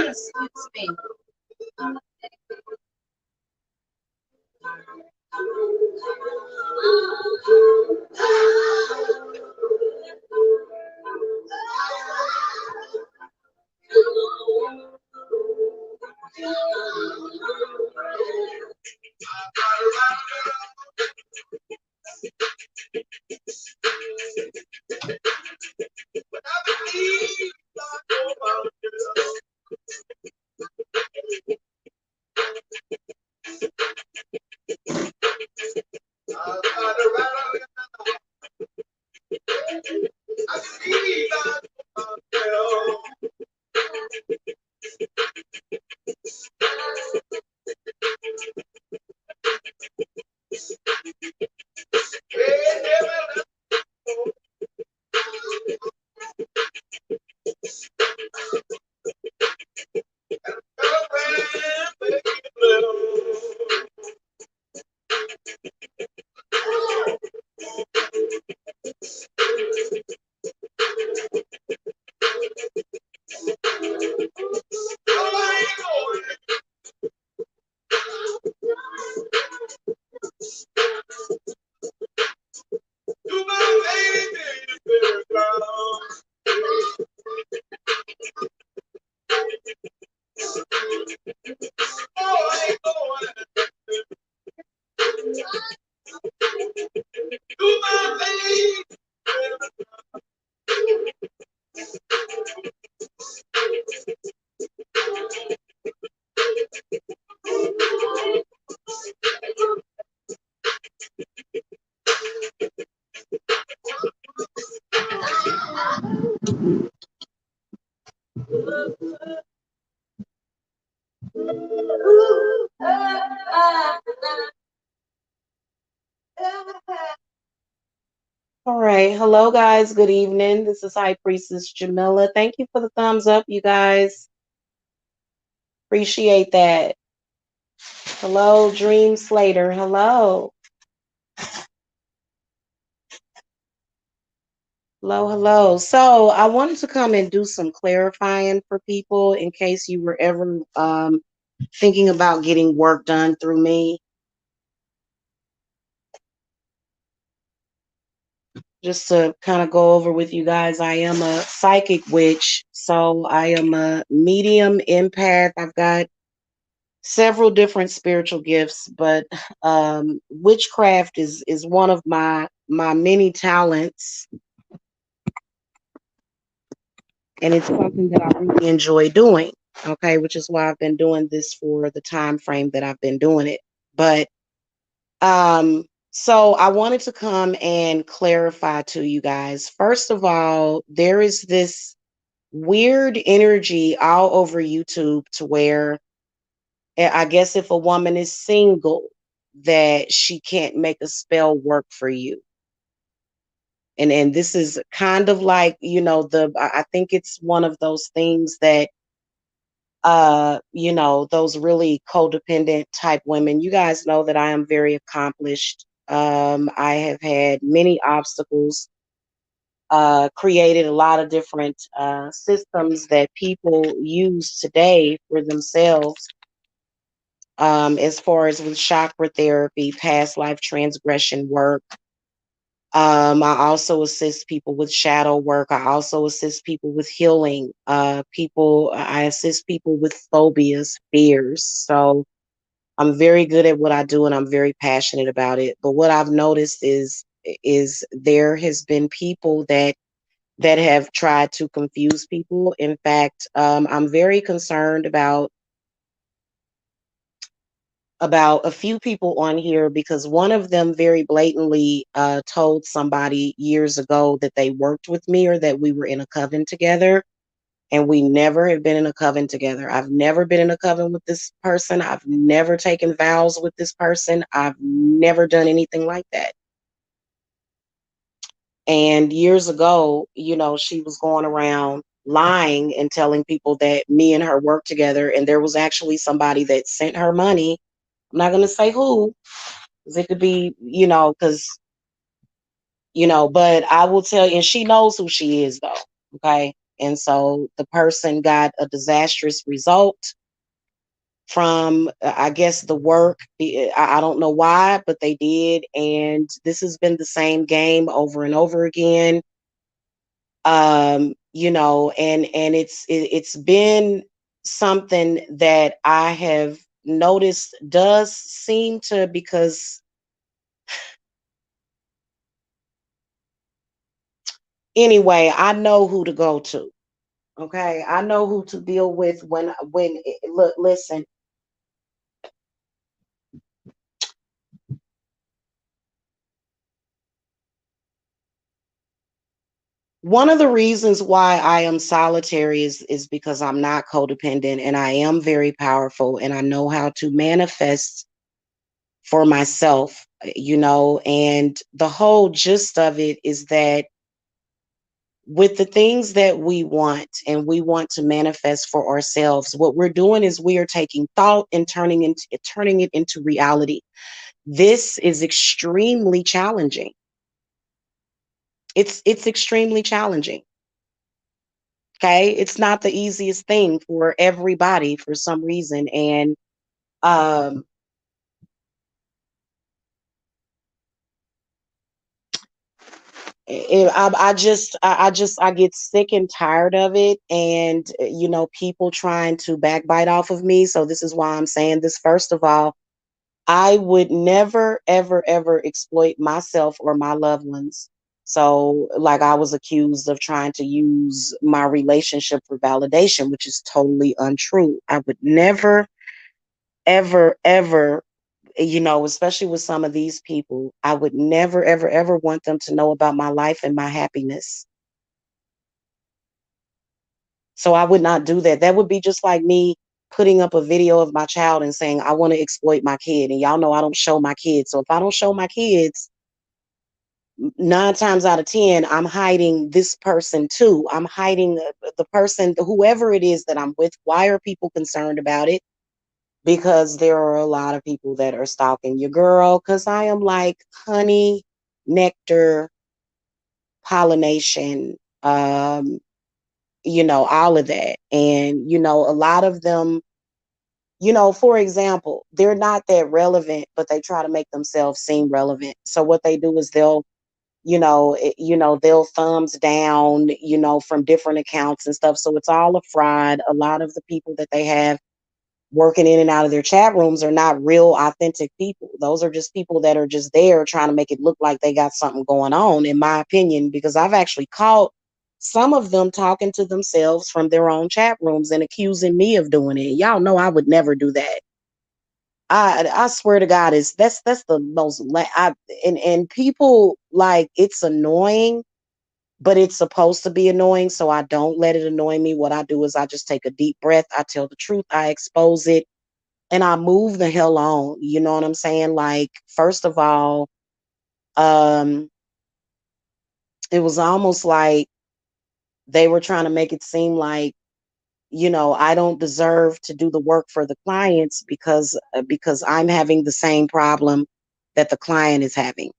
Excuse me. All right. Hello, guys. Good evening. This is High Priestess Jamila. Thank you for the thumbs up, you guys. Appreciate that. Hello, Dream Slater. Hello. Hello, hello. So I wanted to come and do some clarifying for people in case you were ever thinking about getting work done through me. Just to kind of go over with you guys, I am a psychic witch. So I am a medium empath. I've got several different spiritual gifts, but witchcraft is one of my many talents, and it's something that I really enjoy doing. Okay, which is why I've been doing this for the time frame that I've been doing it. But so I wanted to come and clarify to you guys. First of all, there is this weird energy all over YouTube to where I guess if a woman is single, that she can't make a spell work for you. And this is kind of like, I think it's one of those things that those really codependent type women. You guys know that I am very accomplished. I have had many obstacles, created a lot of different systems that people use today for themselves. As far as with chakra therapy, past life transgression work. I also assist people with shadow work. I also assist people with healing. I assist people with phobias, fears. So I'm very good at what I do and I'm very passionate about it. But what I've noticed is there has been people that have tried to confuse people. In fact, I'm very concerned about a few people on here because one of them very blatantly told somebody years ago that they worked with me or that we were in a coven together. And we never have been in a coven together. I've never been in a coven with this person. I've never taken vows with this person. I've never done anything like that. And years ago, she was going around lying and telling people that me and her worked together. And there was actually somebody that sent her money. I'm not going to say who, 'cause it could be, but I will tell you, and she knows who she is, though. Okay. And so the person got a disastrous result from, I guess, the work. I don't know why, but they did. And this has been the same game over and over again. And it's been something that I have noticed does seem to, because anyway, I know who to go to. Okay, I know who to deal with look, listen. One of the reasons why I am solitary is because I'm not codependent and I am very powerful and I know how to manifest for myself, and the whole gist of it is that with the things that we want and we want to manifest for ourselves, what we're doing is we are taking thought and turning it into reality. This is extremely challenging. It's extremely challenging. Okay, it's not the easiest thing for everybody for some reason, and um, I get sick and tired of it, and people trying to backbite off of me. So this is why I'm saying this. First of all, I would never, ever, ever exploit myself or my loved ones. So, like, I was accused of trying to use my relationship for validation, which is totally untrue. I would never, ever, ever, especially with some of these people, I would never, ever, ever want them to know about my life and my happiness. So I would not do that. That would be just like me putting up a video of my child and saying, I want to exploit my kid. And y'all know I don't show my kids. So if I don't show my kids, 9 times out of 10, I'm hiding this person too. I'm hiding the person, whoever it is that I'm with. Why are people concerned about it? Because there are a lot of people that are stalking your girl. Because I am like honey, nectar, pollination, all of that. And, a lot of them, for example, they're not that relevant, but they try to make themselves seem relevant. So what they do is they'll thumbs down, from different accounts and stuff. So it's all a fraud. A lot of the people that they have working in and out of their chat rooms are not real authentic people. Those are just people that are just there trying to make it look like they got something going on, in my opinion, because I've actually caught some of them talking to themselves from their own chat rooms and accusing me of doing it. Y'all know I would never do that. I swear to God, is that's the most and people, like, it's annoying, but it's supposed to be annoying, so I don't let it annoy me. What I do is I just take a deep breath, I tell the truth, I expose it, and I move the hell on. You know what I'm saying? Like, first of all, um, it was almost like they were trying to make it seem like, I don't deserve to do the work for the clients because I'm having the same problem that the client is having.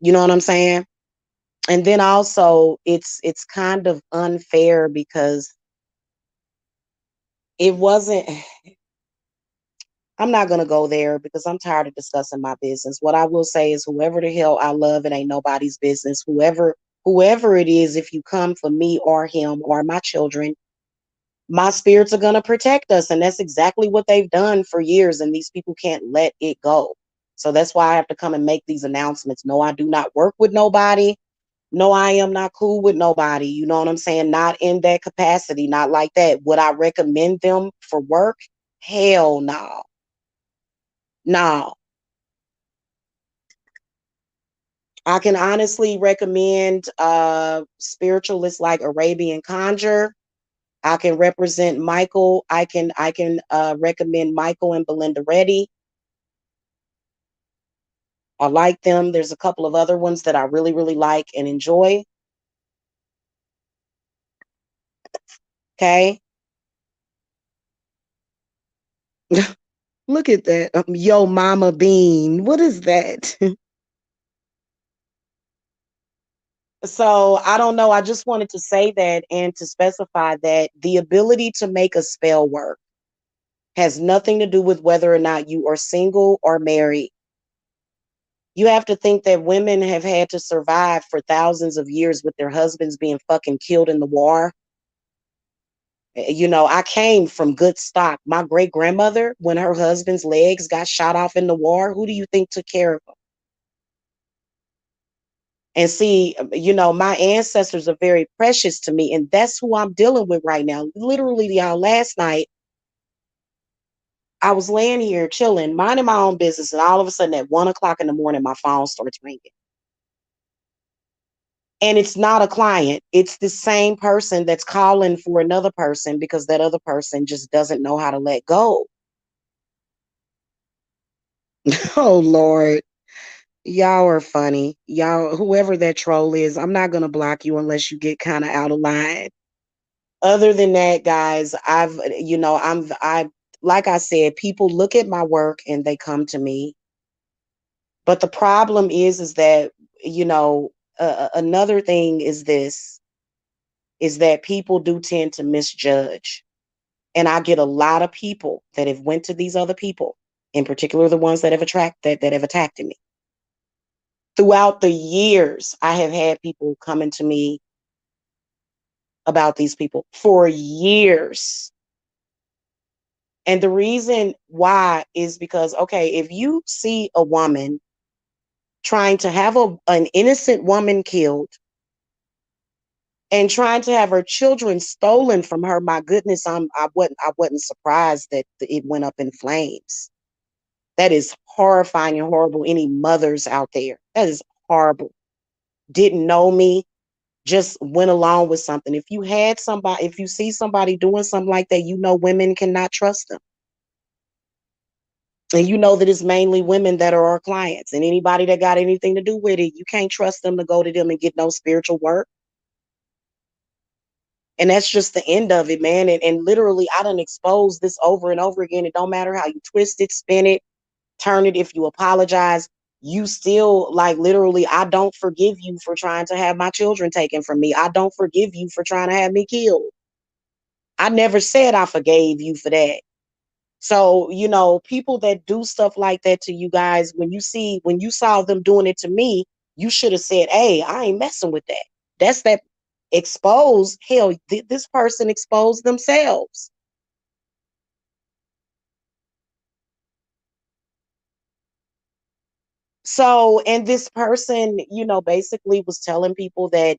You know what I'm saying? And then also it's kind of unfair because It wasn't, I'm not gonna go there because I'm tired of discussing my business. What I will say is whoever the hell I love, it ain't nobody's business. Whoever it is, if you come for me or him or my children, my spirits are gonna protect us. And that's exactly what they've done for years. And these people can't let it go. So that's why I have to come and make these announcements. No, I do not work with nobody. No, I am not cool with nobody. You know what I'm saying? Not in that capacity, not like that. Would I recommend them for work? Hell no. No. I can honestly recommend spiritualists like Arabian Conjure. I can represent Michael. I can recommend Michael and Belinda Reddy. I like them. There's a couple of other ones that I really, really like and enjoy. Okay. Look at that. Yo Mama Bean. What is that? So I don't know. I just wanted to say that and to specify that the ability to make a spell work has nothing to do with whether or not you are single or married. You have to think that women have had to survive for thousands of years with their husbands being fucking killed in the war. You know, I came from good stock. My great grandmother, when her husband's legs got shot off in the war, who do you think took care of them? And see, you know, my ancestors are very precious to me, and that's who I'm dealing with right now. Literally, y'all, last night, I was laying here chilling, minding my own business, and all of a sudden at 1 o'clock in the morning, my phone starts ringing. And it's not a client. It's the same person that's calling for another person because that other person just doesn't know how to let go. Oh Lord. Y'all are funny. Y'all, whoever that troll is, I'm not gonna block you unless you get kind of out of line. Other than that, guys, I like I said, people look at my work and they come to me. But the problem is that, you know, another thing is this, is that people do tend to misjudge. And I get a lot of people that have went to these other people, in particular the ones that that have attacked me. Throughout the years, I have had people coming to me about these people for years. And the reason why is because, okay, if you see a woman trying to have an innocent woman killed and trying to have her children stolen from her, my goodness, I wasn't surprised that it went up in flames. That is horrifying and horrible. Any mothers out there, that is horrible. Didn't know me, just went along with something. If you see somebody doing something like that, you know women cannot trust them. And you know that it's mainly women that are our clients. And anybody that got anything to do with it, you can't trust them to go to them and get no spiritual work. And that's just the end of it, man. And literally, I done exposed this over and over again. It don't matter how you twist it, spin it, turn it. If you apologize, you still, like, literally, I don't forgive you for trying to have my children taken from me. I don't forgive you for trying to have me killed. I never said I forgave you for that. So, you know, people that do stuff like that to you guys, when you saw them doing it to me, you should have said, hey, I ain't messing with that. That's that exposed. Hell, this person exposed themselves. So, and this person, you know, basically was telling people that,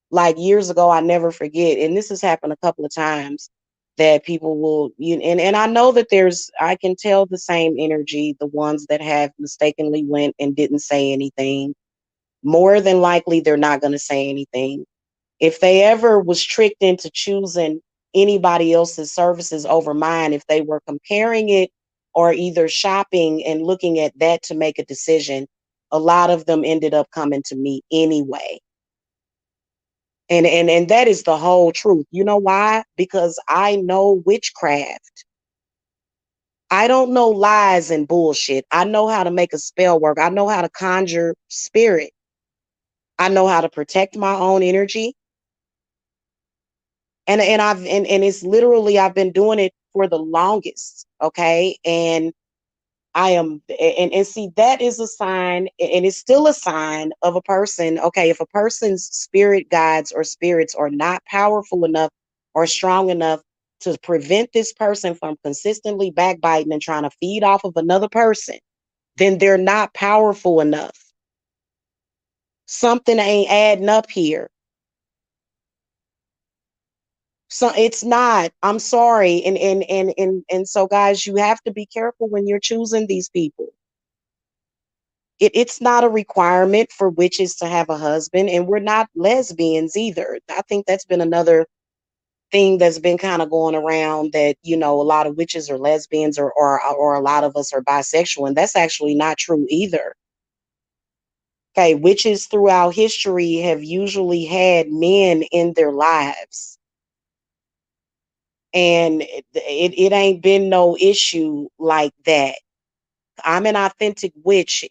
like, years ago, I never forget, and this has happened a couple of times, that people will, and I know that I can tell the same energy, the ones that have mistakenly went and didn't say anything. More than likely, they're not going to say anything. If they ever was tricked into choosing anybody else's services over mine, if they were comparing it or either shopping and looking at that to make a decision, a lot of them ended up coming to me anyway. And that is the whole truth. You know why? Because I know witchcraft. I don't know lies and bullshit. I know how to make a spell work. I know how to conjure spirit. I know how to protect my own energy. And it's literally, I've been doing it for the longest. Okay. And I am, and see, that is a sign, and it's still a sign of a person. Okay, if a person's spirit guides or spirits are not powerful enough or strong enough to prevent this person from consistently backbiting and trying to feed off of another person, then they're not powerful enough. Something ain't adding up here. So it's not. I'm sorry. And so guys, you have to be careful when you're choosing these people. It's not a requirement for witches to have a husband, and we're not lesbians either. I think that's been another thing that's been kind of going around, that a lot of witches are lesbians, or a lot of us are bisexual, and that's actually not true either. Okay, witches throughout history have usually had men in their lives, and it ain't been no issue like that. I'm an authentic witch.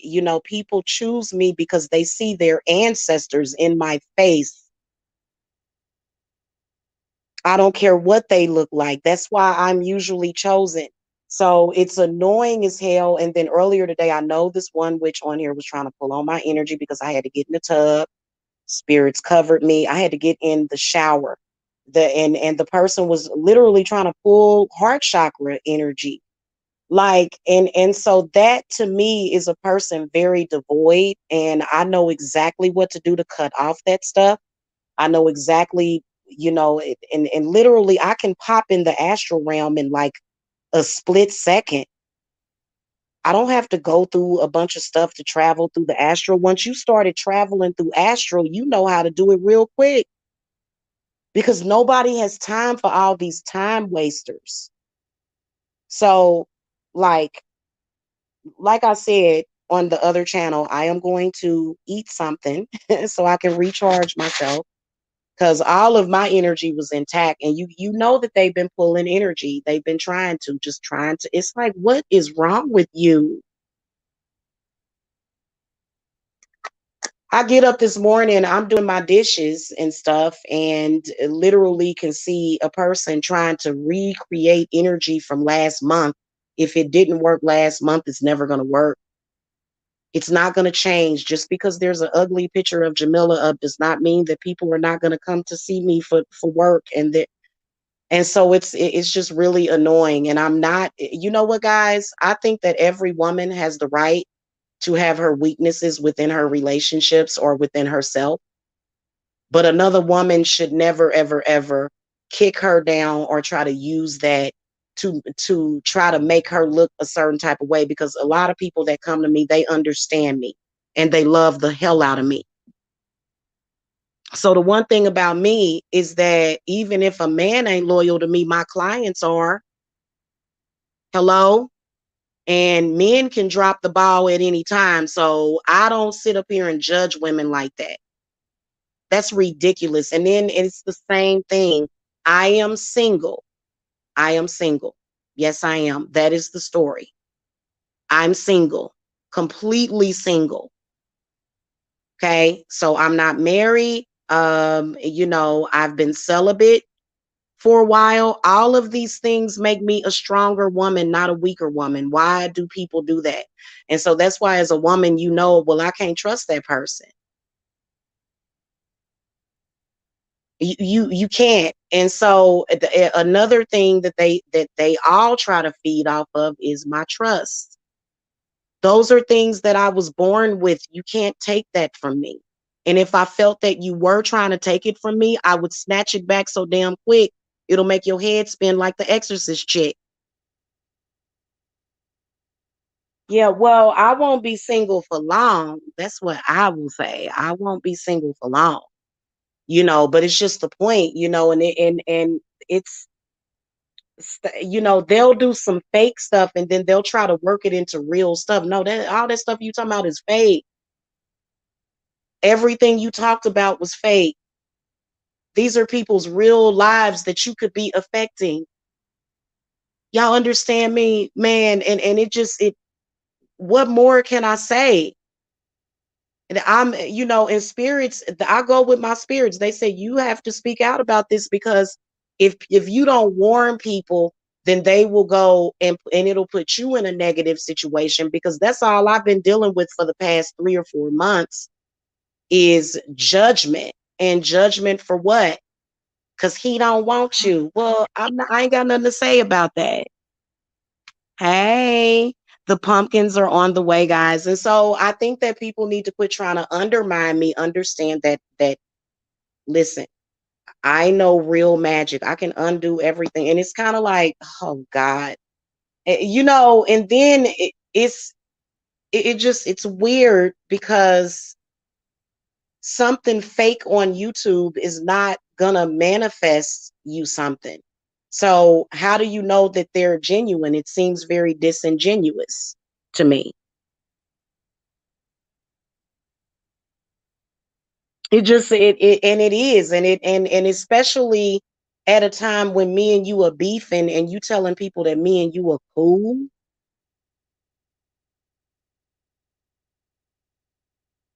People choose me because they see their ancestors in my face. I don't care what they look like. That's why I'm usually chosen. So it's annoying as hell. And then earlier today, I know this one witch on here was trying to pull on my energy because I had to get in the tub. Spirits covered me. I had to get in the shower. And the person was literally trying to pull heart chakra energy. Like, and so that to me is a person very devoid, and I know exactly what to do to cut off that stuff. I know exactly, and literally I can pop in the astral realm in like a split second. I don't have to go through a bunch of stuff to travel through the astral. Once you started traveling through astral, you know how to do it real quick, because nobody has time for all these time wasters. So, like, like I said on the other channel, I am going to eat something so I can recharge myself, because all of my energy was intact. And you know that they've been pulling energy. They've been trying to. It's like, what is wrong with you? I get up this morning, I'm doing my dishes and stuff, and literally can see a person trying to recreate energy from last month. If it didn't work last month, it's never going to work. It's not going to change. Just because there's an ugly picture of Jamila up does not mean that people are not going to come to see me for work. And so it's just really annoying. And I'm not, you know what, guys? I think that every woman has the right to have her weaknesses within her relationships or within herself. But another woman should never, ever, ever kick her down or try to use that to try to make her look a certain type of way, because a lot of people that come to me, they understand me and they love the hell out of me. So the one thing about me is that even if a man ain't loyal to me, my clients are. Hello? And men can drop the ball at any time. So I don't sit up here and judge women like that. That's ridiculous. And then it's the same thing. I am single. I am single. Yes, I am. That is the story. I'm single, completely single. Okay. So I'm not married. I've been celibate for a while. All of these things make me a stronger woman, not a weaker woman. Why do people do that? And so that's why, as a woman, well, I can't trust that person. You can't. And so another thing that they all try to feed off of is my trust. Those are things that I was born with. You can't take that from me. And if I felt that you were trying to take it from me, I would snatch it back so damn quick it'll make your head spin like the Exorcist chick. Yeah, well, I won't be single for long. That's what I will say. I won't be single for long. But it's just the point, and it's they'll do some fake stuff and then they'll try to work it into real stuff. No, that all that stuff you talking about is fake. Everything you talked about was fake. These are people's real lives that you could be affecting. Y'all understand me, man? And it what more can I say? And I'm, in spirits, I go with my spirits. They say you have to speak out about this, because if you don't warn people, then they will go and it'll put you in a negative situation, because that's all I've been dealing with for the past 3 or 4 months is judgment. And judgment for what? Because he don't want you. Well, I ain't got nothing to say about that. Hey, the pumpkins are on the way, guys. And so I think that people need to quit trying to undermine me, understand that listen, I know real magic. I can undo everything. And it's kind of like, oh God. And then it's weird because something fake on YouTube is not gonna manifest you something. So how do you know that they're genuine? It seems very disingenuous to me. It is, and especially at a time when me and you are beefing and you telling people that me and you are cool,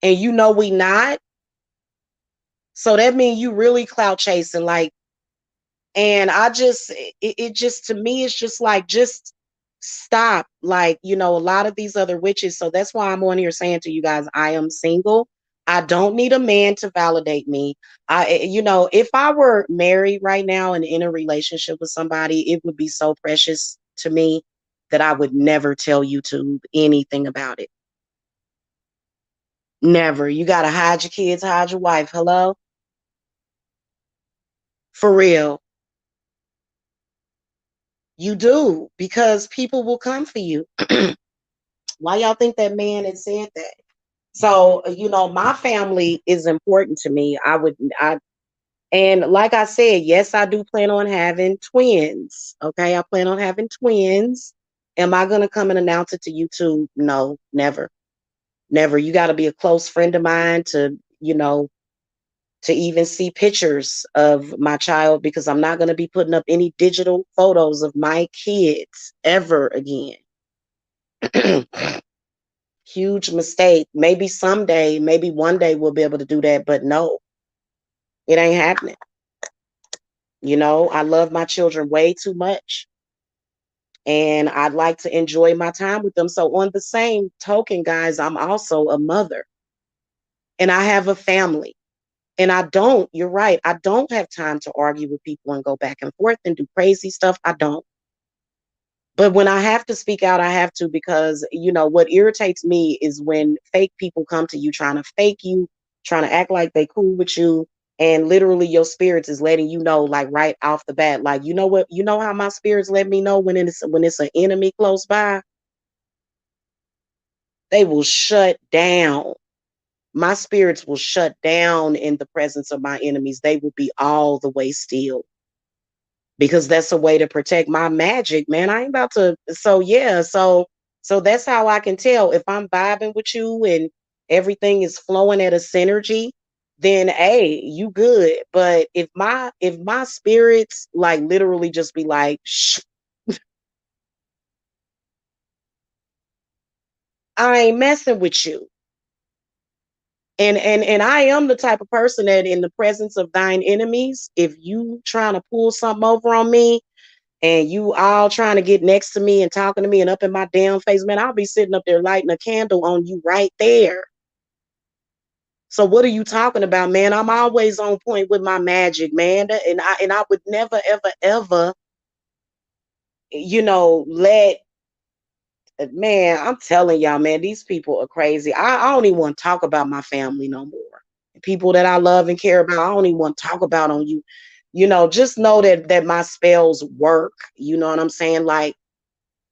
and you know we not. So that means you really clout chasing, like. And it just, to me, it's just like, just stop. Like, a lot of these other witches. So that's why I'm on here saying to you guys, I am single. I don't need a man to validate me. If I were married right now and in a relationship with somebody, it would be so precious to me that I would never tell YouTube anything about it. Never. You got to hide your kids, hide your wife. Hello? For real. You do, because people will come for you. Why y'all think that man had said that? So, my family is important to me. And like I said, yes, I do plan on having twins. Okay. I plan on having twins. Am I going to come and announce it to YouTube? No, never, never. You got to be a close friend of mine to even see pictures of my child, because I'm not going to be putting up any digital photos of my kids ever again. Huge mistake. Maybe someday, maybe one day we'll be able to do that, but no, it ain't happening. I love my children way too much, and I'd like to enjoy my time with them. So, on the same token, guys, I'm also a mother and I have a family. And you're right, I don't have time to argue with people and go back and forth and do crazy stuff. I don't. But when I have to speak out, I have to, because, what irritates me is when fake people come to you trying to fake you, trying to act like they cool with you. And literally your spirits is letting you know, like right off the bat, like, you know what, how my spirits let me know when it's an enemy close by, they will shut down. My spirits will shut down in the presence of my enemies. They will be all the way still, because that's a way to protect my magic, man. I ain't about to. So yeah, so that's how I can tell if I'm vibing with you and everything is flowing at a synergy. Then hey, you good. But if my spirits like literally just be like, shh, I ain't messing with you. And I am the type of person that in the presence of thine enemies, if you trying to pull something over on me, and you all trying to get next to me and talking to me and up in my damn face, man, I'll be sitting up there lighting a candle on you right there. So what are you talking about, man? I'm always on point with my magic, man. And I would never, ever, ever, let, man, I'm telling y'all, man, these people are crazy. I don't even want to talk about my family no more. People that I love and care about, I don't even want to talk about on you. Just know that my spells work. You know what I'm saying? Like,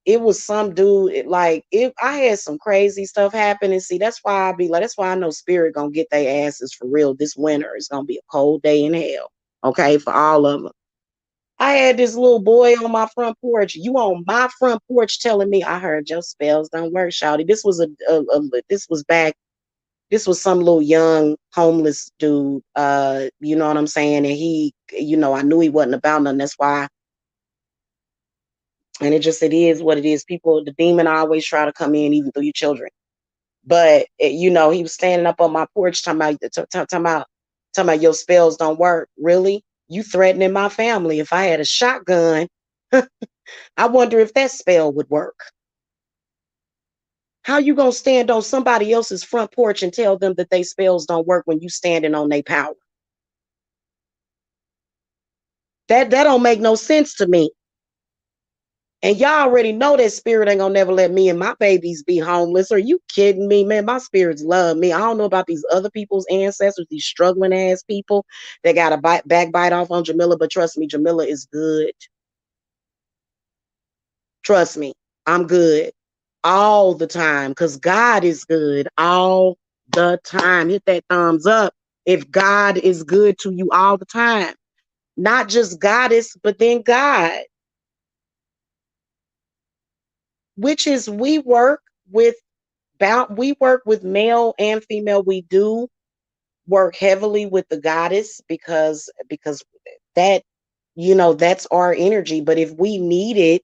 it was some dude, like, if I had some crazy stuff happen. And see, that's why I be like, that's why I know spirit gonna get their asses for real this winter. It's gonna be a cold day in hell, okay, for all of them. I had this little boy on my front porch. You on my front porch telling me, I heard your spells don't work, shouty. This was this was back. This was some little young homeless dude. You know what I'm saying? And he, I knew he wasn't about nothing. That's why. And it is what it is. People, the demon always try to come in even through your children. But he was standing up on my porch talking about your spells don't work. Really? You threatening my family? If I had a shotgun, I wonder if that spell would work. How you gonna stand on somebody else's front porch and tell them that they spells don't work when you standing on their power? That don't make no sense to me. And y'all already know that spirit ain't gonna never let me and my babies be homeless. Are you kidding me, man? My spirits love me. I don't know about these other people's ancestors, these struggling ass people that got a backbite off on Jamila, but trust me, Jamila is good. Trust me, I'm good all the time because God is good all the time. Hit that thumbs up if God is good to you all the time. Not just goddess, but then God, which is with we work with male and female. We do work heavily with the goddess because that that's our energy. But if we need it,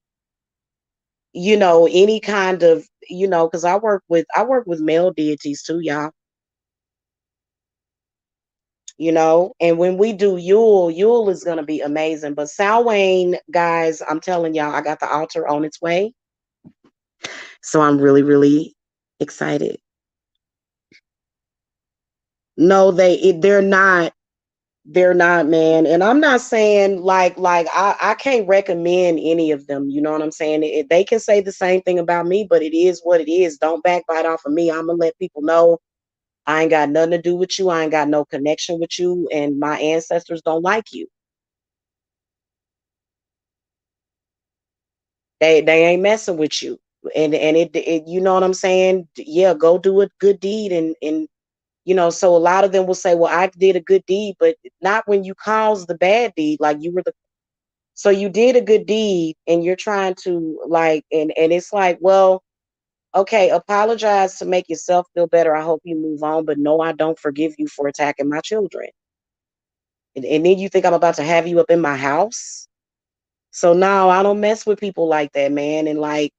any kind of because I work with male deities too, y'all. And when we do Yule is gonna be amazing. But Samhain, guys, I'm telling y'all, I got the altar on its way, so I'm really, really excited. No, they're not. They're not, man. And I'm not saying like I can't recommend any of them. You know what I'm saying? They can say the same thing about me, but it is what it is. Don't backbite off of me. I'm gonna let people know I ain't got nothing to do with you. I ain't got no connection with you, and my ancestors don't like you. They ain't messing with you. And it you know what I'm saying? Yeah, go do a good deed and so a lot of them will say, well, I did a good deed, but not when you caused the bad deed. Like you were the so you did a good deed and you're trying to like and it's like, well, okay, apologize to make yourself feel better. I hope you move on, but no, I don't forgive you for attacking my children. And then you think I'm about to have you up in my house? So no, I don't mess with people like that, man. And like,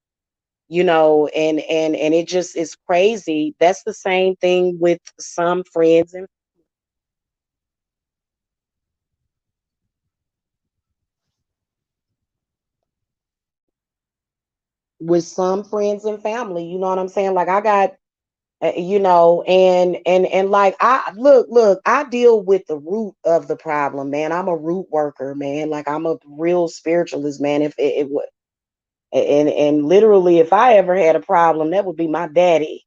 and it just is crazy. That's the same thing with some friends and family. You know what I'm saying? Like I got and like I look, I deal with the root of the problem, man. I'm a root worker, man. Like I'm a real spiritualist, man. If it would and literally if I ever had a problem, that would be my daddy.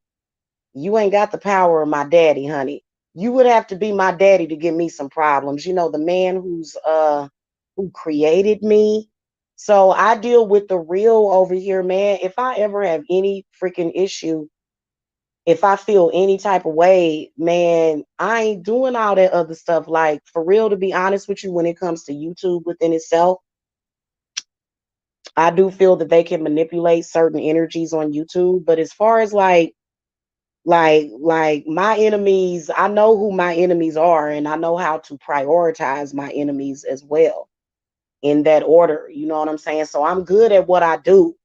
You ain't got the power of my daddy, honey. You would have to be my daddy to give me some problems. The man who created me. So I deal with the real over here, man. If I ever have any freaking issue, if I feel any type of way, man, I ain't doing all that other stuff. Like, for real, to be honest with you, when it comes to YouTube within itself, I do feel that they can manipulate certain energies on YouTube. But as far as like my enemies, I know who my enemies are, and I know how to prioritize my enemies as well in that order. You know what I'm saying? So I'm good at what I do.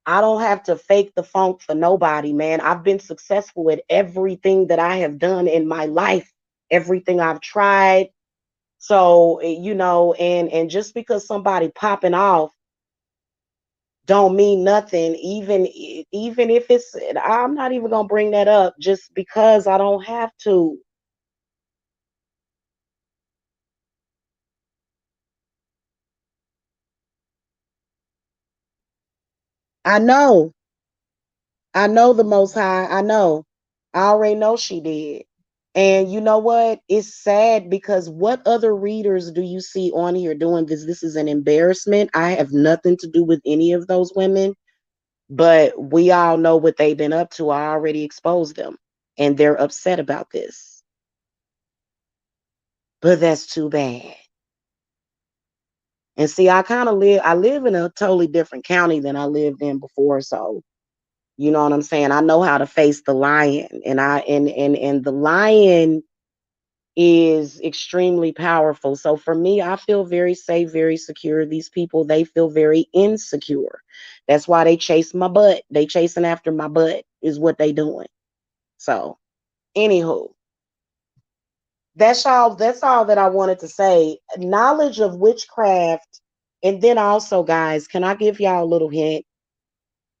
I don't have to fake the funk for nobody, man. I've been successful at everything that I have done in my life, everything I've tried. So, and just because somebody popping off don't mean nothing, even if it's I'm not even gonna bring that up just because I don't have to. I know. I know the most high. I know. I already know she did. And you know what? It's sad because what other readers do you see on here doing this? This is an embarrassment. I have nothing to do with any of those women, but we all know what they've been up to. I already exposed them and they're upset about this. But that's too bad. And see, I live in a totally different county than I lived in before. So, you know what I'm saying? I know how to face the lion. And the lion is extremely powerful. So for me, I feel very safe, very secure. These people, they feel very insecure. That's why they chase my butt. They chasing after my butt is what they doing. So, anywho, that's all that I wanted to say. Knowledge of witchcraft And then also, guys, can I give y'all a little hint?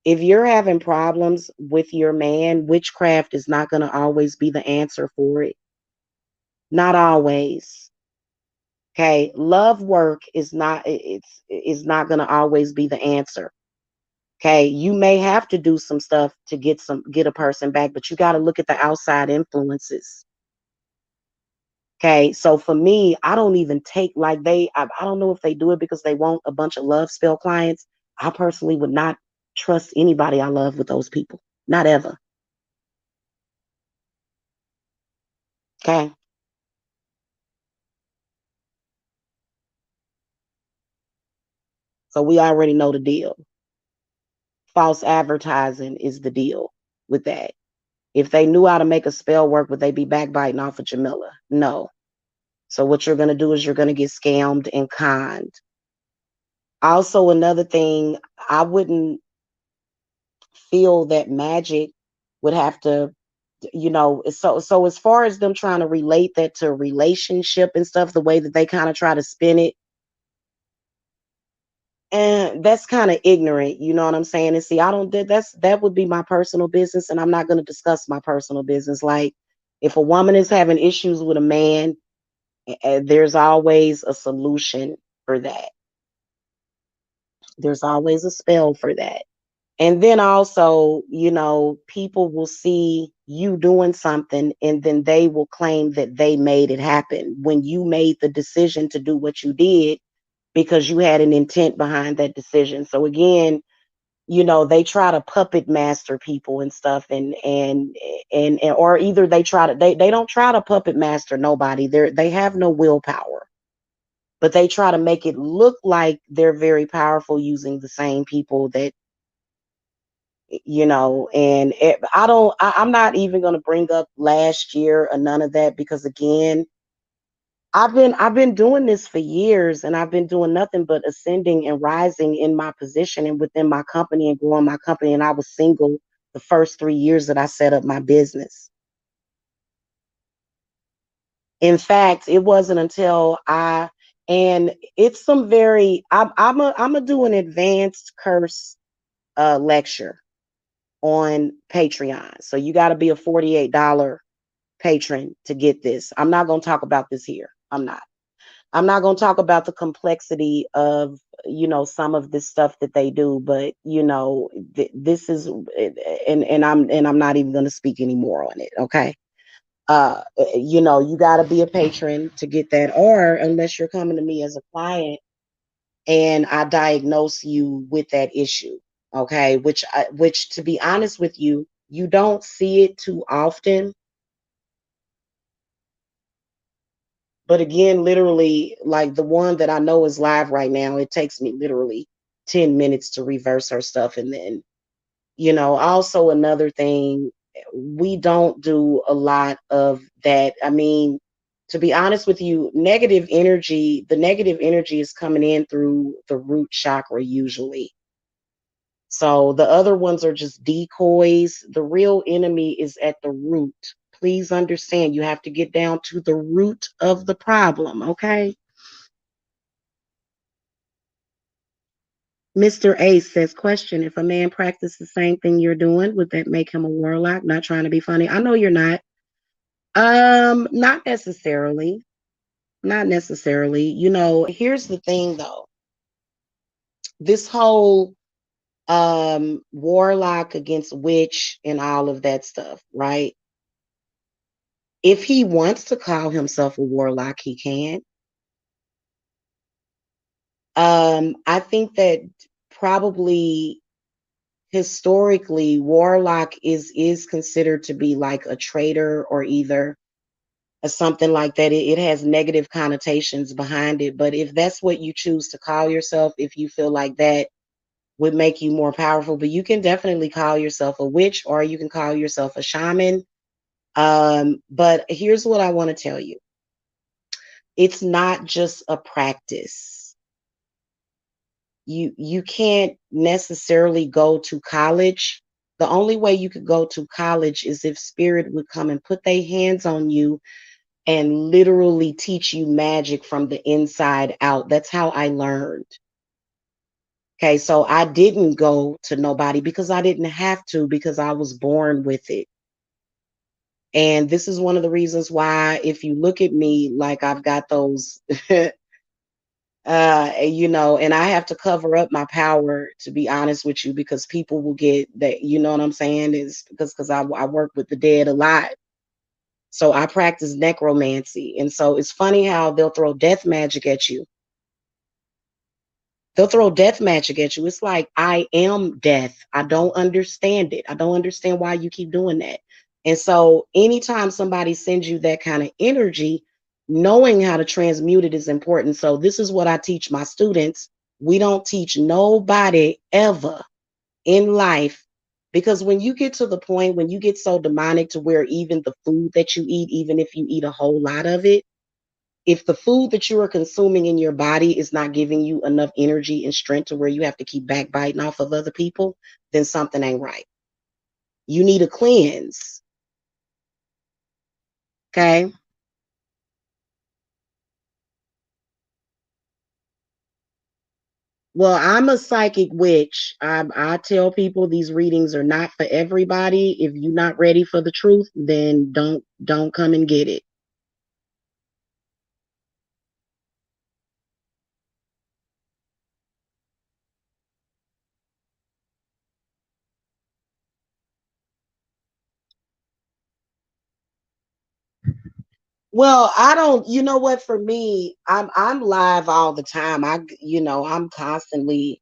If you're having problems with your man, witchcraft is not going to always be the answer for it. Not always. Okay. Love work is not going to always be the answer. Okay. You may have to do some stuff to get a person back, but you got to look at the outside influences. Okay. So for me, I don't even take like I don't know if they do it because they want a bunch of love spell clients. I personally would not trust anybody I love with those people. Not ever. Okay. So we already know the deal. False advertising is the deal with that. If they knew how to make a spell work, would they be backbiting off of Jamila? No. So what you're going to do is you're going to get scammed and conned. Also, another thing, I wouldn't feel that magic would have to, so as far as them trying to relate that to a relationship and stuff, the way that they kind of try to spin it, and that's kind of ignorant, you know what I'm saying? And see, I don't that would be my personal business, and I'm not going to discuss my personal business. Like, if a woman is having issues with a man, there's always a solution for that. There's always a spell for that. And then also, people will see you doing something and then they will claim that they made it happen when you made the decision to do what you did because you had an intent behind that decision. So again, they try to puppet master people and stuff, and or either they don't try to puppet master nobody. They have no willpower, but they try to make it look like they're very powerful using the same people that, and I'm not even going to bring up last year or none of that, because again, I've been doing this for years, and I've been doing nothing but ascending and rising in my position and within my company and growing my company. And I was single the first 3 years that I set up my business. In fact, it wasn't until and it's some very, I'm a do an advanced curse lecture on Patreon. So you got to be a $48 patron to get this. I'm not going to talk about this here. I'm not. I'm not going to talk about the complexity of, some of this stuff that they do, but this is, and I'm not even going to speak anymore on it. Okay. You got to be a patron to get that, or unless you're coming to me as a client and I diagnose you with that issue. Okay. Which to be honest with you, you don't see it too often. But again, literally, like the one that I know is live right now, it takes me literally 10 minutes to reverse her stuff. And then, also another thing, we don't do a lot of that. I mean, to be honest with you, the negative energy is coming in through the root chakra usually. So the other ones are just decoys. The real enemy is at the root. Please understand, you have to get down to the root of the problem, okay? Mr. Ace says, question, if a man practiced the same thing you're doing, would that make him a warlock? Not trying to be funny. I know you're not. Not necessarily. Not necessarily. Here's the thing though. This whole warlock against witch and all of that stuff, right? If he wants to call himself a warlock, he can. I think that probably historically warlock is considered to be like a traitor or either something like that. It has negative connotations behind it. But if that's what you choose to call yourself, if you feel like that would make you more powerful, but you can definitely call yourself a witch or you can call yourself a shaman. But here's what I want to tell you. It's not just a practice. You can't necessarily go to college. The only way you could go to college is if spirit would come and put their hands on you and literally teach you magic from the inside out. That's how I learned. Okay, so I didn't go to nobody because I didn't have to because I was born with it. And this is one of the reasons why, if you look at me, like I've got those, and I have to cover up my power, to be honest with you, because people will get that, you know what I'm saying? Is because I work with the dead a lot. So I practice necromancy. And so it's funny how they'll throw death magic at you. They'll throw death magic at you. It's like, I am death. I don't understand it. I don't understand why you keep doing that. And so, anytime somebody sends you that kind of energy, knowing how to transmute it is important. So, this is what I teach my students. We don't teach nobody ever in life, because when you get to the point when you get so demonic to where even the food that you eat, even if you eat a whole lot of it, if the food that you are consuming in your body is not giving you enough energy and strength to where you have to keep backbiting off of other people, then something ain't right. You need a cleanse. Okay. Well, I'm a psychic witch. I tell people these readings are not for everybody. If you're not ready for the truth, then don't come and get it. Well, I don't, you know what, for me, I'm live all the time. I'm constantly,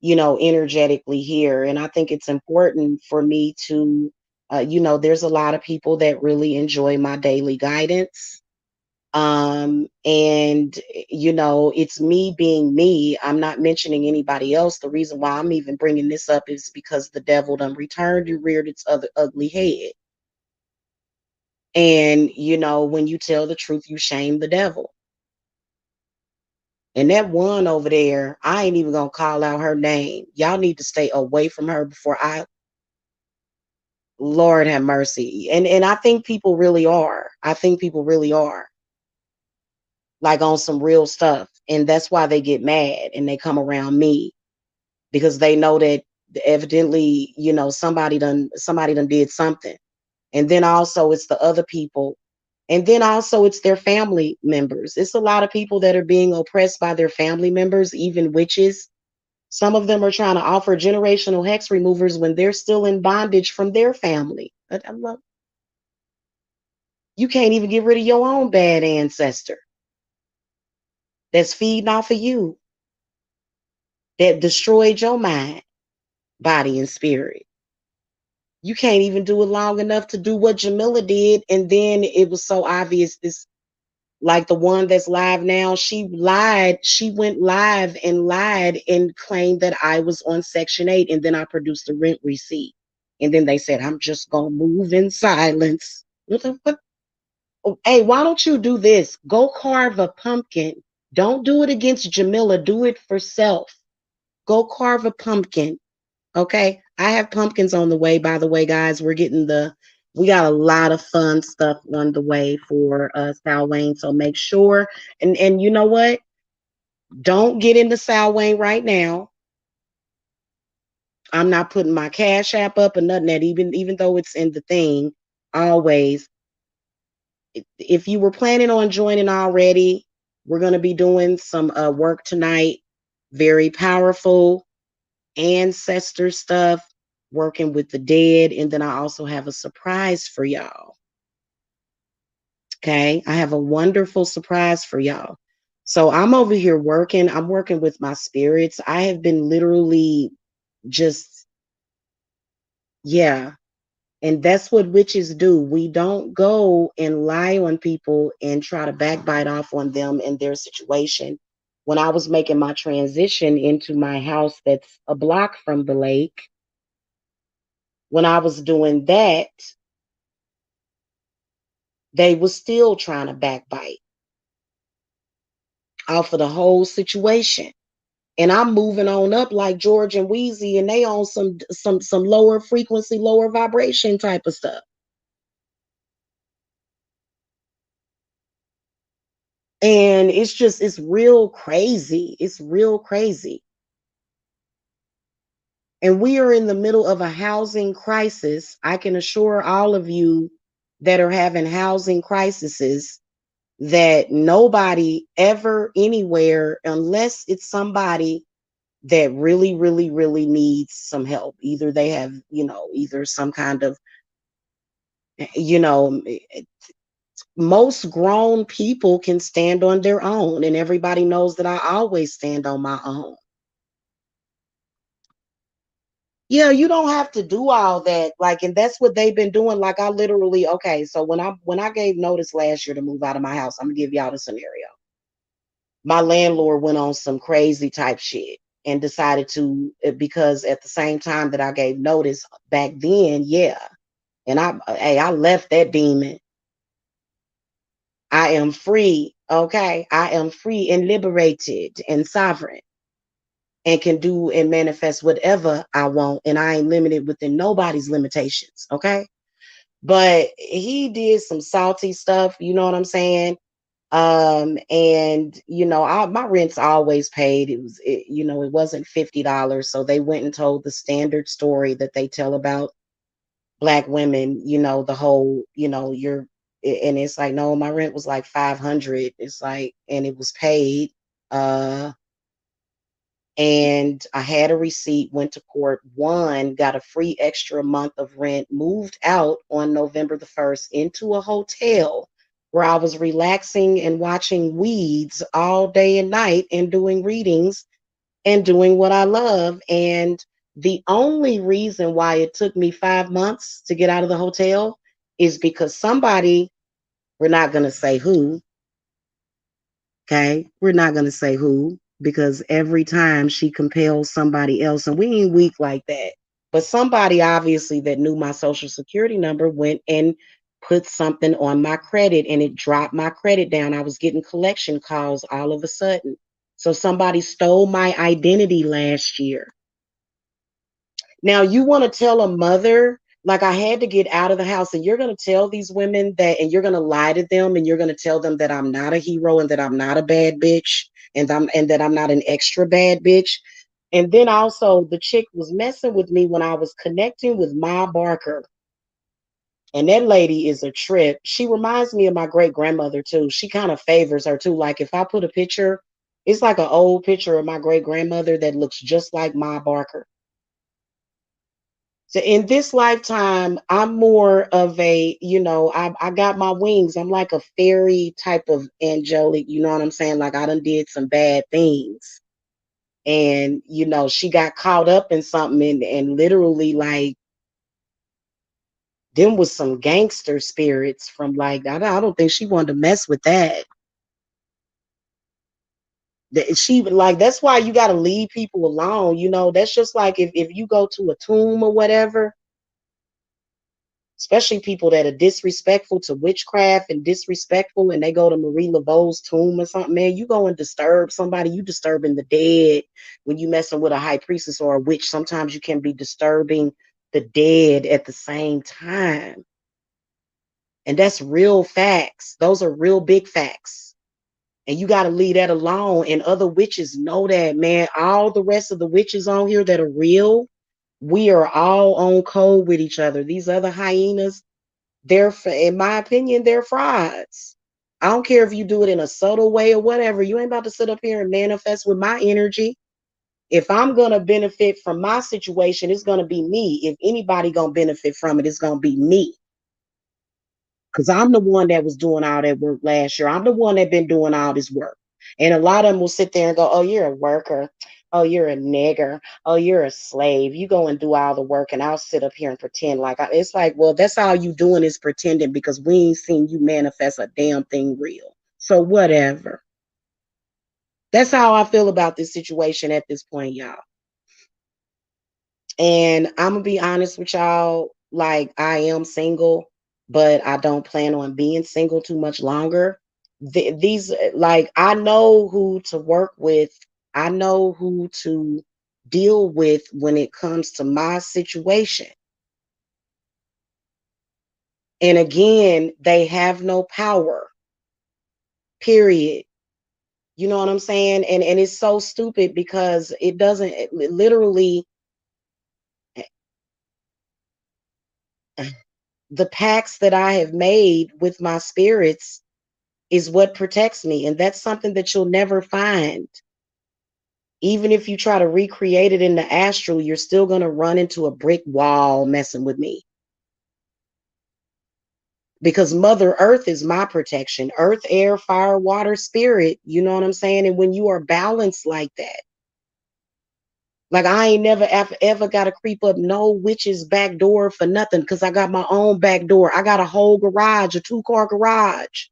energetically here. And I think it's important for me to, there's a lot of people that really enjoy my daily guidance. And, it's me being me. I'm not mentioning anybody else. The reason why I'm even bringing this up is because the devil done returned and reared its other ugly head. And, when you tell the truth, you shame the devil. And that one over there, I ain't even gonna call out her name. Y'all need to stay away from her before I Lord have mercy. And I think people really are. I think people really are like on some real stuff. And that's why they get mad and they come around me, because they know that evidently, somebody done did something. And then also it's the other people. And then also it's their family members. It's a lot of people that are being oppressed by their family members, even witches. Some of them are trying to offer generational hex removers when they're still in bondage from their family. You can't even get rid of your own bad ancestor that's feeding off of you, that destroyed your mind, body, and spirit. You can't even do it long enough to do what Jamila did. And then it was so obvious. This, like the one that's live now, she lied. She went live and lied and claimed that I was on Section 8. And then I produced a rent receipt. And then they said, I'm just going to move in silence. What the fuck? Oh, hey, why don't you do this? Go carve a pumpkin. Don't do it against Jamila. Do it for self. Go carve a pumpkin. Okay. I have pumpkins on the way, by the way, guys. We got a lot of fun stuff on the way for Sal Wayne. So make sure, and you know what? Don't get into Sal Wayne right now. I'm not putting my cash app up or nothing that, even though it's in the thing, always. If you were planning on joining already, we're going to be doing some work tonight. Very powerful ancestor stuff, working with the dead. And then I also have a surprise for y'all. Okay. I have a wonderful surprise for y'all. So I'm over here working. I'm working with my spirits. I have been literally just, yeah. And that's what witches do. We don't go and lie on people and try to backbite off on them and their situation. When I was making my transition into my house that's a block from the lake, when I was doing that, they was still trying to backbite off of the whole situation. And I'm moving on up like George and Wheezy, and they on some lower frequency, lower vibration type of stuff. And it's real crazy. It's real crazy. And we are in the middle of a housing crisis. I can assure all of you that are having housing crises that nobody ever anywhere, unless it's somebody that really, really, really needs some help. Either they have, either some kind of, you know, most grown people can stand on their own, and everybody knows that I always stand on my own. Yeah, you don't have to do all that. Like, and that's what they've been doing. Like, I literally, okay, so when I gave notice last year to move out of my house, I'm gonna give y'all the scenario. My landlord went on some crazy type shit and decided to, because at the same time that I gave notice back then, yeah. And I left that demon. I am free, okay? I am free and liberated and sovereign and can do and manifest whatever I want. And I ain't limited within nobody's limitations, okay? But he did some salty stuff, you know what I'm saying? And my rent's always paid. It wasn't $50. So they went and told the standard story that they tell about black women, the whole, and it's like, no, my rent was like 500. It's like, and it was paid. Uh and I had a receipt, went to court, won, got a free extra month of rent, moved out on November the 1st into a hotel where I was relaxing and watching weeds all day and night and doing readings and doing what I love. And the only reason why it took me 5 months to get out of the hotel is because somebody, we're not going to say who, okay? We're not going to say who, because every time she compels somebody else, and we ain't weak like that, but somebody obviously that knew my social security number went and put something on my credit and it dropped my credit down. I was getting collection calls all of a sudden. So somebody stole my identity last year. Now, you want to tell a mother, like, I had to get out of the house, and you're going to tell these women that, and you're going to lie to them, and you're going to tell them that I'm not a hero and that I'm not a bad bitch, and that I'm not an extra bad bitch. And then also, the chick was messing with me when I was connecting with Ma Barker. And that lady is a trip. She reminds me of my great grandmother too. She kind of favors her too. Like, if I put a picture, it's like an old picture of my great grandmother that looks just like Ma Barker. So in this lifetime, I'm more of a, I got my wings. I'm like a fairy type of angelic, you know what I'm saying? Like, I done did some bad things. And, she got caught up in something, and literally, like, them was some gangster spirits from, like, I don't think she wanted to mess with that. She, like, that's why you got to leave people alone. That's just like if you go to a tomb or whatever, especially people that are disrespectful to witchcraft and disrespectful, and they go to Marie Laveau's tomb or something, man, you go and disturb somebody, you disturbing the dead. When you messing with a high priestess or a witch, sometimes you can be disturbing the dead at the same time. And that's real facts. Those are real big facts. And you got to leave that alone. And other witches know that, man. All the rest of the witches on here that are real, we are all on code with each other. These other hyenas, in my opinion, they're frauds. I don't care if you do it in a subtle way or whatever. You ain't about to sit up here and manifest with my energy. If I'm gonna benefit from my situation, it's gonna be me. If anybody gonna benefit from it, it's gonna be me. Because I'm the one that was doing all that work last year. I'm the one that been doing all this work. And a lot of them will sit there and go, oh, you're a worker. Oh, you're a nigger. Oh, you're a slave. You go and do all the work, and I'll sit up here and pretend like it's like, well, that's all you doing is pretending, because we ain't seen you manifest a damn thing real. So whatever. That's how I feel about this situation at this point, y'all. And I'm gonna be honest with y'all, like, I am single, but I don't plan on being single too much longer. These, like, I know who to work with. I know who to deal with when it comes to my situation. And again, they have no power. Period. You know what I'm saying? And it's so stupid because it doesn't, literally, the pacts that I have made with my spirits is what protects me. And that's something that you'll never find. Even if you try to recreate it in the astral, you're still going to run into a brick wall messing with me, because Mother Earth is my protection. Earth, air, fire, water, spirit. You know what I'm saying? And when you are balanced like that, like I ain't never ever got to creep up no witch's back door for nothing, because I got my own back door. I got a whole garage, a 2-car garage.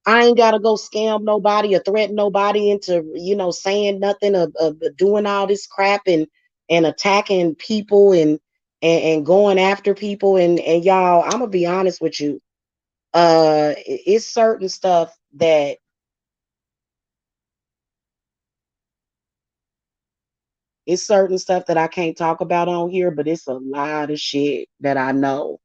I ain't gotta go scam nobody or threaten nobody into, saying nothing, of doing all this crap and attacking people and going after people, and y'all, I'm gonna be honest with you. It's certain stuff that I can't talk about on here, but it's a lot of shit that I know.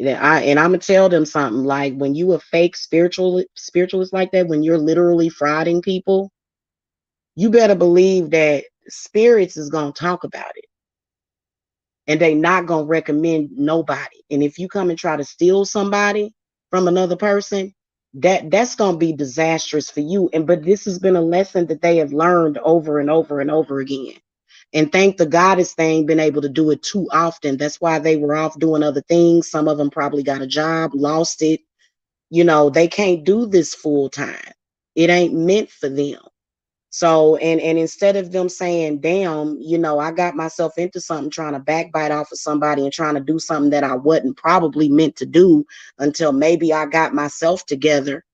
I'm gonna tell them something, like when you a fake spiritualist like that, when you're literally frauding people, you better believe that spirits is gonna talk about it, and they not gonna recommend nobody. And if you come and try to steal somebody from another person, that's gonna be disastrous for you. And but this has been a lesson that they have learned over and over and over again. And thank the goddess they ain't been able to do it too often. That's why they were off doing other things. Some of them probably got a job, lost it. They can't do this full time. It ain't meant for them. So, and instead of them saying, damn, I got myself into something, trying to backbite off of somebody and trying to do something that I wasn't probably meant to do until maybe I got myself together.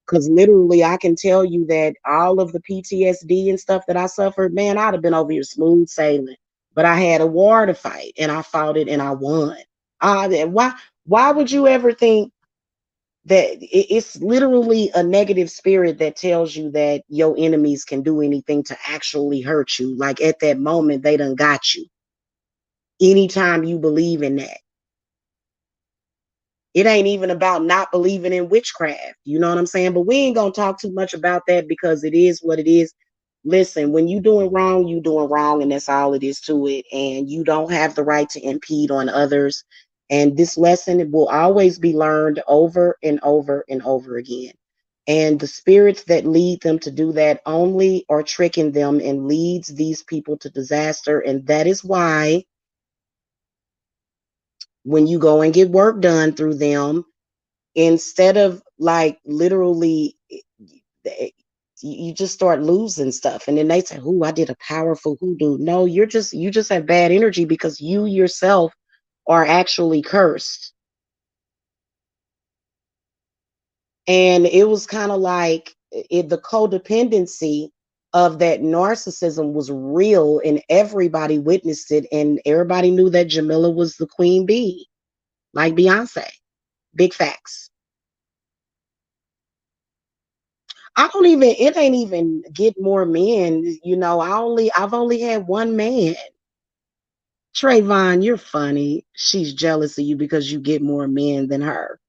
Because literally, I can tell you that all of the PTSD and stuff that I suffered, man, I'd have been over here smooth sailing. But I had a war to fight, and I fought it, and I won. Why would you ever think that it's literally a negative spirit that tells you that your enemies can do anything to actually hurt you? Like at that moment, they done got you. Anytime you believe in that, it ain't even about not believing in witchcraft. You know what I'm saying? But we ain't gonna talk too much about that, because it is what it is. Listen, when you doing wrong, and that's all it is to it. And you don't have the right to impede on others. And this lesson will always be learned over and over and over again. And the spirits that lead them to do that only are tricking them and leads these people to disaster. And that is why when you go and get work done through them, instead of like literally, you just start losing stuff, and then they say, "Who, I did a powerful hoodoo." No, you just have bad energy, because you yourself are actually cursed. And it was kind of like the codependency of that narcissism was real, and everybody witnessed it, and everybody knew that Jamila was the queen bee, like Beyonce. Big facts. I don't even, it ain't even get more men. I've only had one man. Trayvon, you're funny. She's jealous of you because you get more men than her.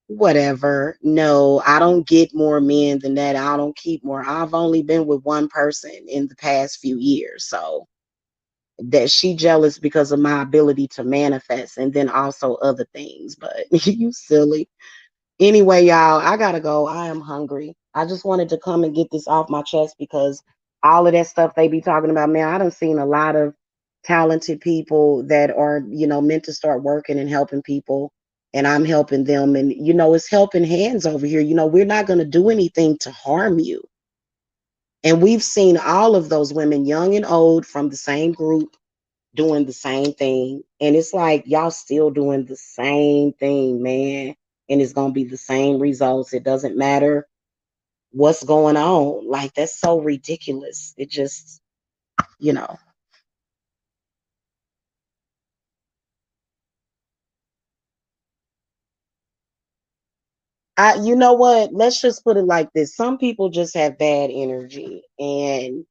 Whatever. No, I don't get more men than that. I don't keep more. I've only been with one person in the past few years. So that she jealous because of my ability to manifest, and then also other things. But you silly. Anyway, y'all, I gotta go. I am hungry. I just wanted to come and get this off my chest, because all of that stuff they be talking about, man, I done seen a lot of talented people that are, meant to start working and helping people. And I'm helping them. And, it's helping hands over here. We're not going to do anything to harm you. And we've seen all of those women, young and old, from the same group, doing the same thing. And it's like, y'all still doing the same thing, man. And it's going to be the same results. It doesn't matter what's going on. Like, that's so ridiculous. It just, you know, you know what? Let's just put it like this. Some people just have bad energy. And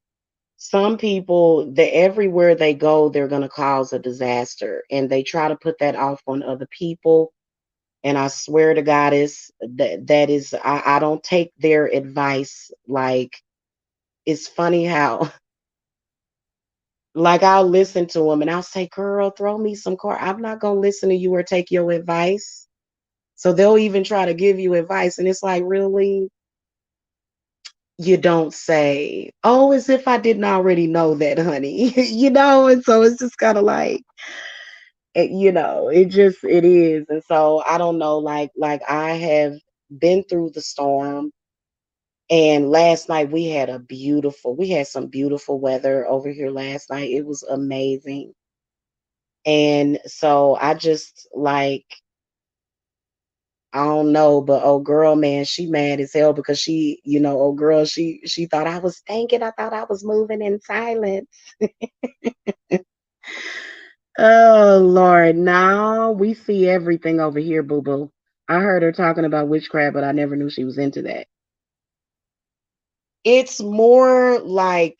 some people, that everywhere they go, they're going to cause a disaster. And they try to put that off on other people. And I swear to God, is that is, I don't take their advice like it's funny how like I'll listen to them and I'll say, "Girl, throw me some car." I'm not gonna listen to you or take your advice. So they'll even try to give you advice, and it's like, really, you don't say, "Oh, as if I didn't already know that, honey." And so it's just kind of like, it is. And so I don't know, like I have been through the storm. And last night we had some beautiful weather over here last night. It was amazing. And so I just like, I don't know, but old girl, man, she mad as hell because old girl, she thought I was thinking, I thought I was moving in silence. Oh Lord, now we see everything over here, boo boo. I heard her talking about witchcraft, but I never knew she was into that. It's more like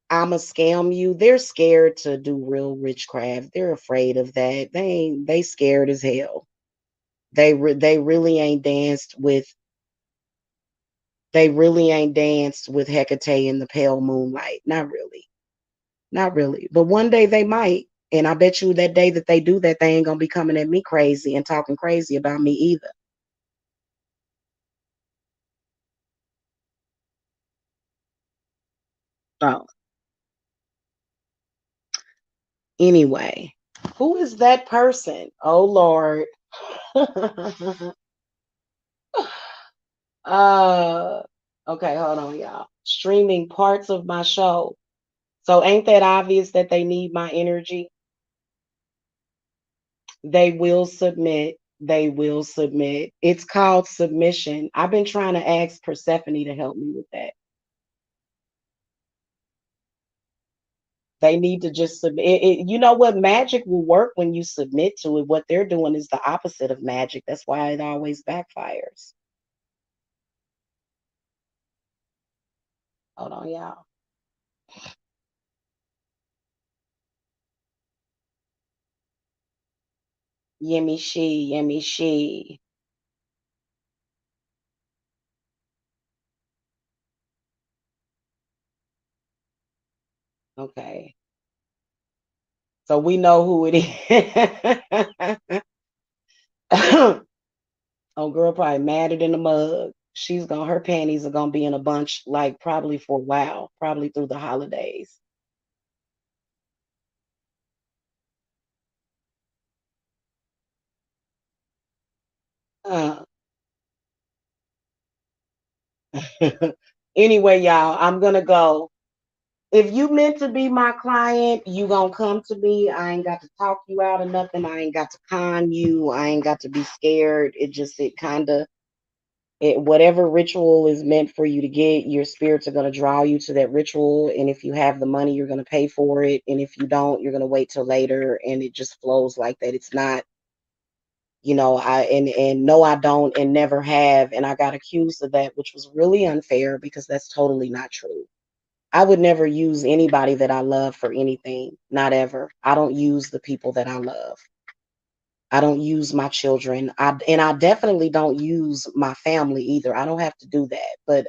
I'ma scam you. They're scared to do real witchcraft. They're afraid of that. They scared as hell. They really ain't danced with Hecate in the pale moonlight. Not really. Not really. But one day they might. And I bet you that day that they do that, they ain't gonna be coming at me crazy and talking crazy about me either. So anyway, who is that person? Oh Lord. uh okay, hold on, y'all. Streaming parts of my show. So ain't that obvious that they need my energy? They will submit. They will submit. It's called submission. I've been trying to ask Persephone to help me with that. They need to just submit. You know what? Magic will work when you submit to it. What they're doing is the opposite of magic. That's why it always backfires. Hold on, y'all. Yemi she, Yemi she. Okay. So we know who it is. Oh, girl, probably madder than a mug. Her panties are gonna be in a bunch, like probably for a while, probably through the holidays. Uh, anyway, y'all, I'm gonna go. If you meant to be my client, you gonna come to me. I ain't got to talk you out of nothing. I ain't got to con you. I ain't got to be scared. It kind of whatever ritual is meant for you to get, your spirits are going to draw you to that ritual. And if you have the money, you're going to pay for it. And if you don't, you're going to wait till later. And it just flows like that. It's not, and no, I don't, and never have. And I got accused of that, which was really unfair because that's totally not true. I would never use anybody that I love for anything. Not ever. I don't use the people that I love. I don't use my children. I definitely don't use my family either. I don't have to do that. But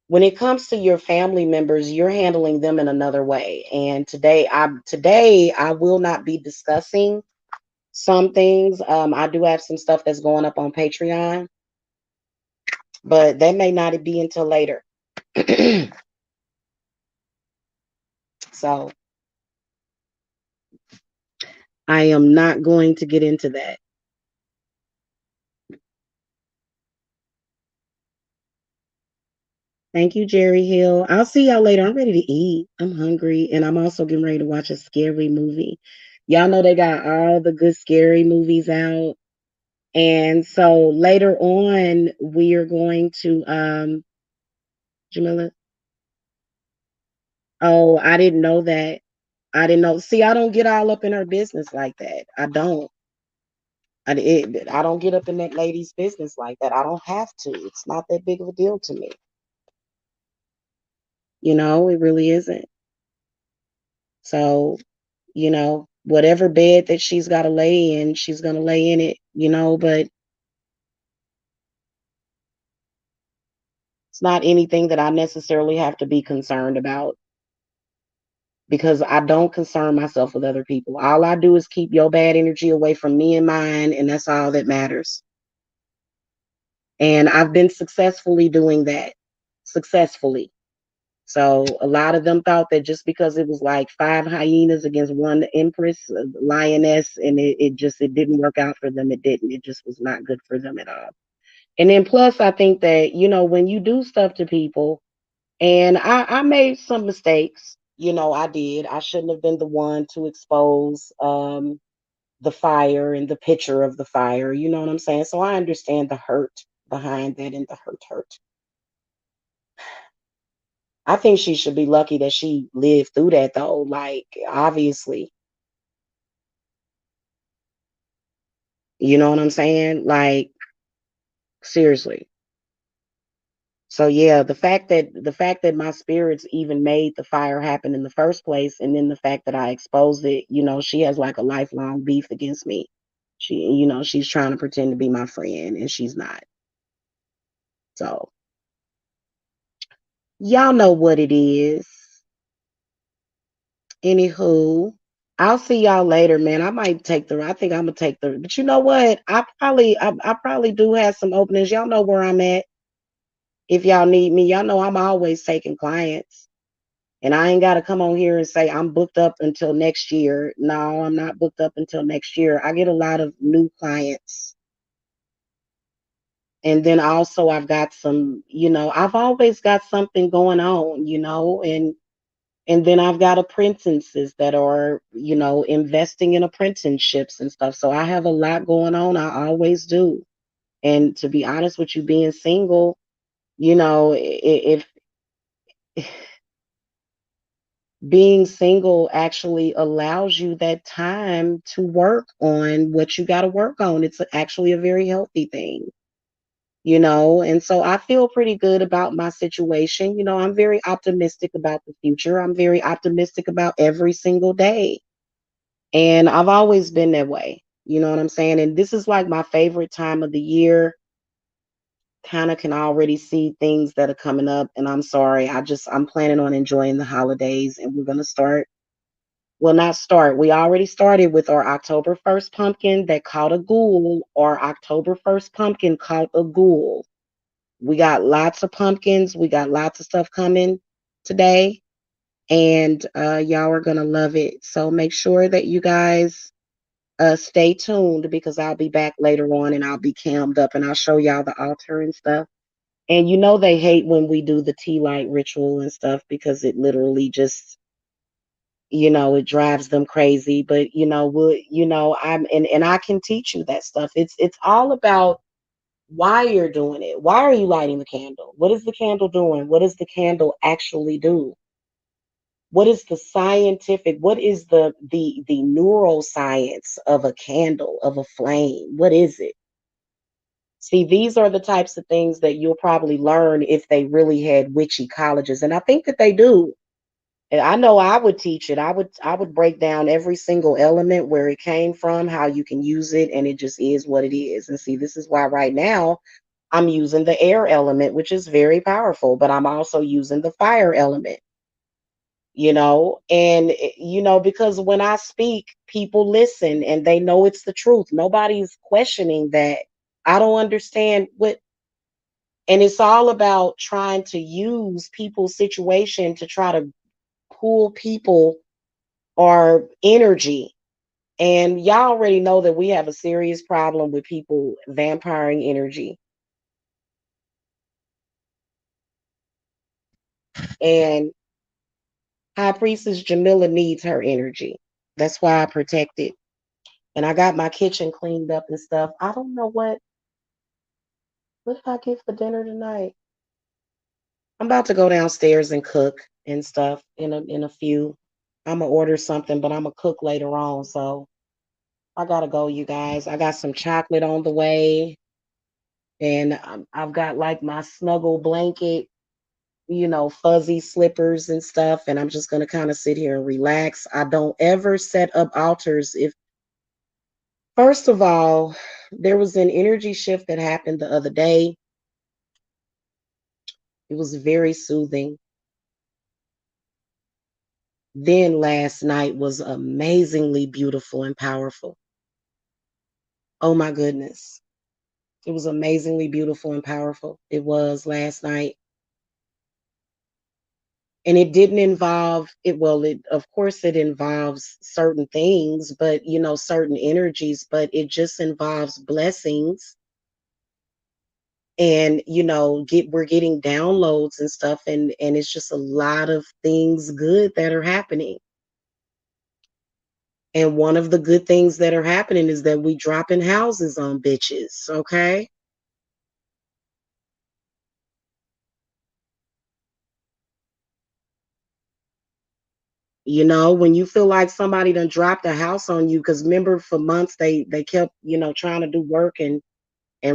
when it comes to your family members, you're handling them in another way. And today I will not be discussing some things. I do have some stuff that's going up on Patreon, but that may not be until later. So I am not going to get into that. Thank you, Jerry Hill. I'll see y'all later. I'm ready to eat. I'm hungry, and I'm also getting ready to watch a scary movie. Y'all know they got all the good scary movies out. And so later on, we are going to Jamila. Oh, I didn't know that. I didn't know. See, I don't get all up in her business like that. I don't. I don't get up in that lady's business like that. I don't have to. It's not that big of a deal to me. It really isn't. So, whatever bed that she's got to lay in, she's going to lay in it, but It's not anything that I necessarily have to be concerned about because I don't concern myself with other people. All I do is keep your bad energy away from me and mine, and that's all that matters. And I've been successfully doing that. Successfully. So a lot of them thought that just because it was like five hyenas against one empress, lioness, and it didn't work out for them. It didn't. It just was not good for them at all. And then plus, I think that when you do stuff to people, and I made some mistakes. I did. I shouldn't have been the one to expose the fire and the picture of the fire. You know what I'm saying? So I understand the hurt behind that and the hurt. I think she should be lucky that she lived through that though. Like, obviously, you know what I'm saying? Like, seriously. So yeah, the fact that my spirits even made the fire happen in the first place, and then the fact that I exposed it, she has like a lifelong beef against me. She's trying to pretend to be my friend, and she's not. So y'all know what it is. Anywho, I'll see y'all later, man. I think I'm gonna take but you know what? I probably do have some openings. Y'all know where I'm at. If y'all need me, y'all know I'm always taking clients. And I ain't got to come on here and say I'm booked up until next year. No, I'm not booked up until next year. I get a lot of new clients. And then also I've got I've always got something going on, and then I've got apprentices that are, investing in apprenticeships and stuff. So I have a lot going on. I always do. And to be honest with you, being single, if being single actually allows you that time to work on what you got to work on. It's actually a very healthy thing, and so I feel pretty good about my situation. I'm very optimistic about the future. I'm very optimistic about every single day. And I've always been that way. You know what I'm saying? And this is like my favorite time of the year. Kind of can already see things that are coming up. And I'm sorry. I'm planning on enjoying the holidays, and we're going to start. Well, not start. We already started with our October 1st pumpkin that caught a ghoul, or October 1st pumpkin caught a ghoul. We got lots of pumpkins. We got lots of stuff coming today. And y'all are going to love it. So make sure that you guys stay tuned, because I'll be back later on and I'll be cammed up and I'll show y'all the altar and stuff. And they hate when we do the tea light ritual and stuff, because it literally just, it drives them crazy. But and I can teach you that stuff. It's all about why you're doing it. Why are you lighting the candle? What is the candle doing? What does the candle actually do? What is the scientific, what is the neuroscience of a candle, of a flame? What is it? See, these are the types of things that you'll probably learn if they really had witchy colleges. And I think that they do. And I know I would teach it. I would break down every single element, where it came from, how you can use it, and it just is what it is. And see, this is why right now I'm using the air element, which is very powerful, but I'm also using the fire element. And because when I speak, people listen and they know it's the truth. Nobody's questioning that. I don't understand what. And it's all about trying to use people's situation to try to pull people or energy. And y'all already know that we have a serious problem with people vampiring energy. And High Priestess Jamila needs her energy. That's why I protect it. And I got my kitchen cleaned up and stuff. I don't know what did I get for dinner tonight? I'm about to go downstairs and cook and stuff in a few. I'm gonna order something, but I'm gonna cook later on. So I gotta go, you guys. I got some chocolate on the way, and I've got like my snuggle blanket, fuzzy slippers and stuff. And I'm just gonna kind of sit here and relax. I don't ever set up altars if. First of all, there was an energy shift that happened the other day. It was very soothing. Then last night was amazingly beautiful and powerful. Oh my goodness. It was amazingly beautiful and powerful. It was last night. And it didn't involve it, well, it, of course it involves certain things, but certain energies, but it just involves blessings. And we're getting downloads and stuff, and it's just a lot of things good that are happening. And one of the good things that are happening is that we dropping houses on bitches, okay? When you feel like somebody done dropped a house on you, because remember for months they kept, trying to do work and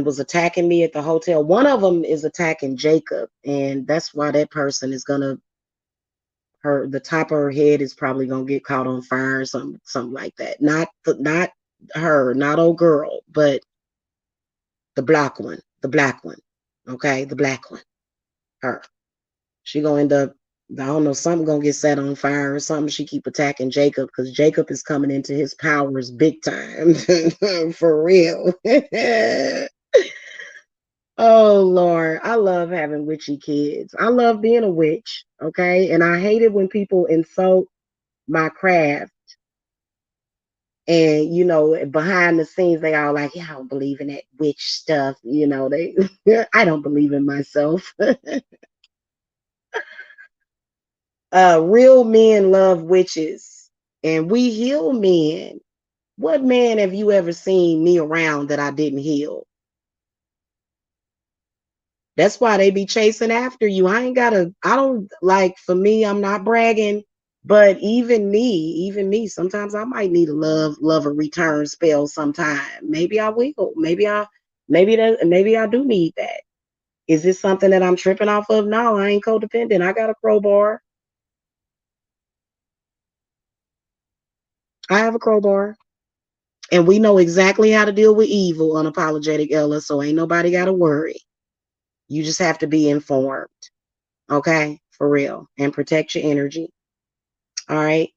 was attacking me at the hotel. One of them is attacking Jacob, and that's why that person is gonna her the top of her head is probably gonna get caught on fire or something like that. Not her, not old girl, but the black one. Okay, the black one, her. She gonna end up, I don't know, something gonna get set on fire or something. She keep attacking Jacob because Jacob is coming into his powers big time. For real. Oh Lord, I love having witchy kids. I love being a witch, okay? And I hate it when people insult my craft, and behind the scenes they all like, yeah, I don't believe in that witch stuff. They I don't believe in myself. Real men love witches, and we heal men. What man have you ever seen me around that I didn't heal? That's why they be chasing after you. I don't like, for me, I'm not bragging, but even me, sometimes I might need a love a return spell sometime. Maybe I will. Maybe I do need that. Is this something that I'm tripping off of? No, I ain't codependent. I got a crowbar. I have a crowbar. And we know exactly how to deal with evil, unapologetic Ella, so ain't nobody gotta worry. You just have to be informed. Okay? For real. And protect your energy. All right.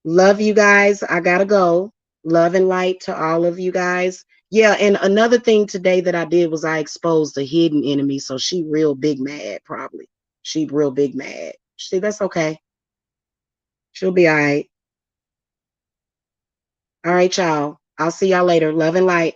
Love you guys. I gotta go. Love and light to all of you guys. Yeah, and another thing today that I did was I exposed a hidden enemy. So she real big mad, probably. She real big mad. See, that's okay. She'll be all right. All right, y'all. I'll see y'all later. Love and light.